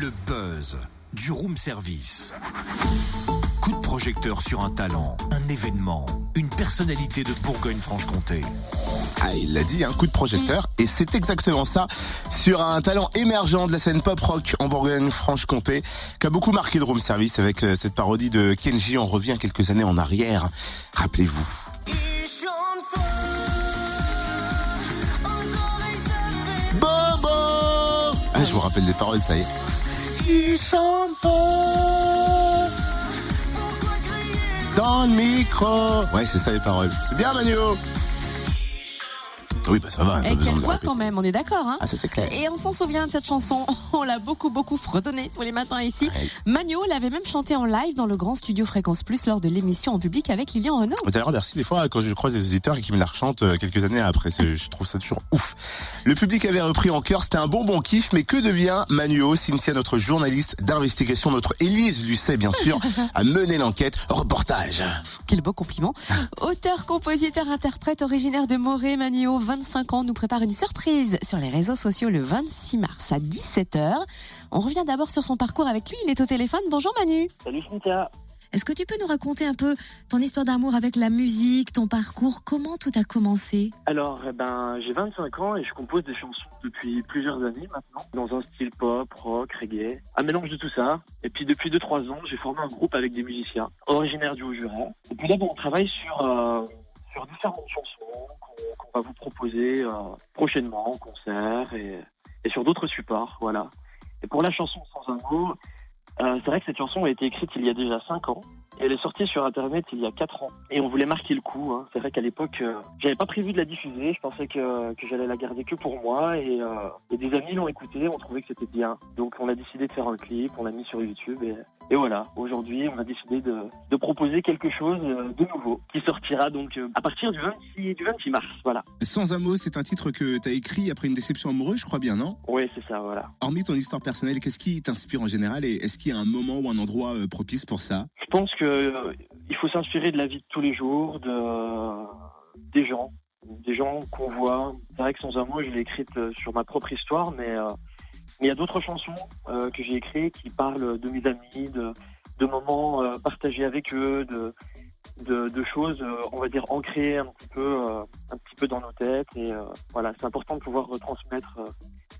Le buzz du room service. Coup de projecteur sur un talent, un événement, une personnalité de Bourgogne-Franche-Comté. Ah, il l'a dit, un coup de projecteur. Et c'est exactement ça, sur un talent émergent de la scène pop-rock en Bourgogne-Franche-Comté, qui a beaucoup marqué le room service avec cette parodie de Kenji. On revient quelques années en arrière. Rappelez-vous. Bobo! Ah, je vous rappelle des paroles, ça y est. Il chante fort dans le micro. Ouais, c'est ça les paroles. C'est bien, Manu. Oui, bah ça va. Et quelle voix quand même, on est d'accord, hein. Ah, ça c'est clair. Et on s'en souvient de cette chanson, on l'a beaucoup fredonnée tous les matins ici. Ouais. Magno l'avait même chanté en live dans le grand studio Fréquence Plus lors de l'émission en public avec Lilian Renaud. D'ailleurs, merci des fois quand je croise des auditeurs et qui me la rechantent quelques années après. Je trouve ça toujours ouf. Le public avait repris en chœur, c'était un bon kiff. Mais que devient Manuo? Cynthia, notre journaliste d'investigation, notre Élise Lucet, bien sûr, a mené l'enquête. Reportage. Quel beau compliment. Auteur, compositeur, interprète originaire de Morée, Manuo, 25 ans, nous prépare une surprise sur les réseaux sociaux le 26 mars à 17h. On revient d'abord sur son parcours avec lui. Il est au téléphone. Bonjour Manu. Salut Cynthia. Est-ce que tu peux nous raconter un peu ton histoire d'amour avec la musique, ton parcours? Comment tout a commencé? Alors, j'ai 25 ans et je compose des chansons depuis plusieurs années maintenant, dans un style pop, rock, reggae, un mélange de tout ça. Et puis depuis 2-3 ans, j'ai formé un groupe avec des musiciens originaires du Haut-Jura. Et puis là, on travaille sur différentes chansons qu'on va vous proposer prochainement en concert et sur d'autres supports, voilà. Et pour la chanson Sans un mot, c'est vrai que cette chanson a été écrite il y a déjà 5 ans et elle est sortie sur internet il y a 4 ans et on voulait marquer le coup, hein. C'est vrai qu'à l'époque j'avais pas prévu de la diffuser, je pensais que j'allais la garder que pour moi et des amis l'ont écoutée, ont trouvé que c'était bien, donc on a décidé de faire un clip, on l'a mis sur YouTube et voilà, aujourd'hui on a décidé de proposer quelque chose de nouveau qui sortira donc à partir du 26 mars, voilà. Sans un mot, c'est un titre que t'as écrit après une déception amoureuse, je crois bien, non? Oui, c'est ça, voilà. Hormis ton histoire personnelle, qu'est-ce qui t'inspire en général et est-ce qu'il y a un moment ou un endroit propice pour ça? Je pense que il faut s'inspirer de la vie de tous les jours, des gens qu'on voit. C'est vrai que Sans un mot, je l'ai écrite sur ma propre histoire, mais il y a d'autres chansons que j'ai écrites qui parlent de mes amis, de moments partagés avec eux, de choses, on va dire, ancrées un petit peu dans nos têtes. Et voilà, c'est important de pouvoir retransmettre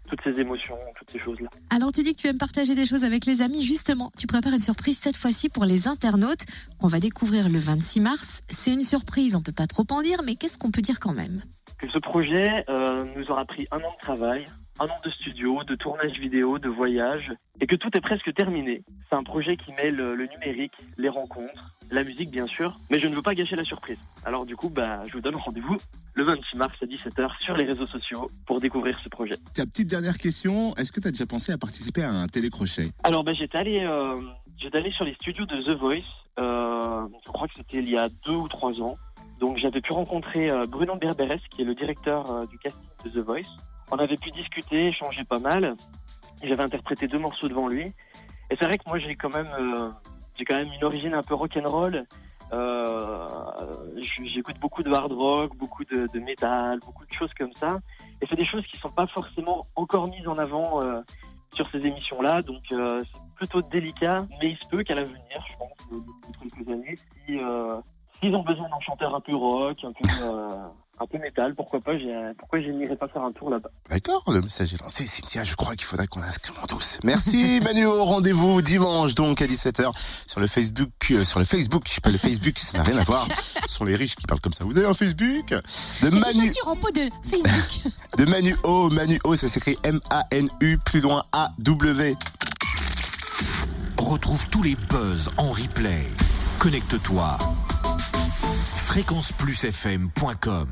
toutes ces émotions, toutes ces choses-là. Alors tu dis que tu aimes partager des choses avec les amis. Justement, tu prépares une surprise cette fois-ci pour les internautes qu'on va découvrir le 26 mars. C'est une surprise, on peut pas trop en dire, mais qu'est-ce qu'on peut dire quand même? Que ce projet nous aura pris 1 an de travail, 1 an de studio, de tournage vidéo, de voyage, et que tout est presque terminé. C'est un projet qui mêle le numérique, les rencontres, la musique bien sûr, mais je ne veux pas gâcher la surprise. Alors du coup, je vous donne rendez-vous le 26 mars à 17h sur les réseaux sociaux pour découvrir ce projet. Ta petite dernière question, est-ce que tu as déjà pensé à participer à un télécrochet? Alors j'étais allé sur les studios de The Voice, je crois que c'était il y a 2 ou 3 ans. Donc j'avais pu rencontrer Bruno Berberes, qui est le directeur du casting de The Voice. On avait pu discuter, échanger pas mal. J'avais interprété 2 morceaux devant lui. Et c'est vrai que moi j'ai quand même une origine un peu rock'n'roll. J'écoute beaucoup de hard rock, beaucoup de métal, beaucoup de choses comme ça. Et c'est des choses qui sont pas forcément encore mises en avant sur ces émissions-là. Donc c'est plutôt délicat, mais il se peut qu'à l'avenir, je pense, dans quelques années, s'ils ont besoin d'un chanteur un peu rock, un peu métal, pourquoi je n'irais pas faire un tour là-bas. D'accord, le message est lancé. Cynthia, je crois qu'il faudrait qu'on inscrive en douce. Merci Manu, rendez-vous dimanche donc à 17h sur le Facebook, pas le Facebook, ça n'a rien à voir. Ce sont les riches qui parlent comme ça. Vous avez un Facebook? J'ai des chaussures en peau de Facebook. De Manu, ça s'écrit M-A-N-U, plus loin A-W. Retrouve tous les buzz en replay. Connecte-toi. fréquenceplusfm.com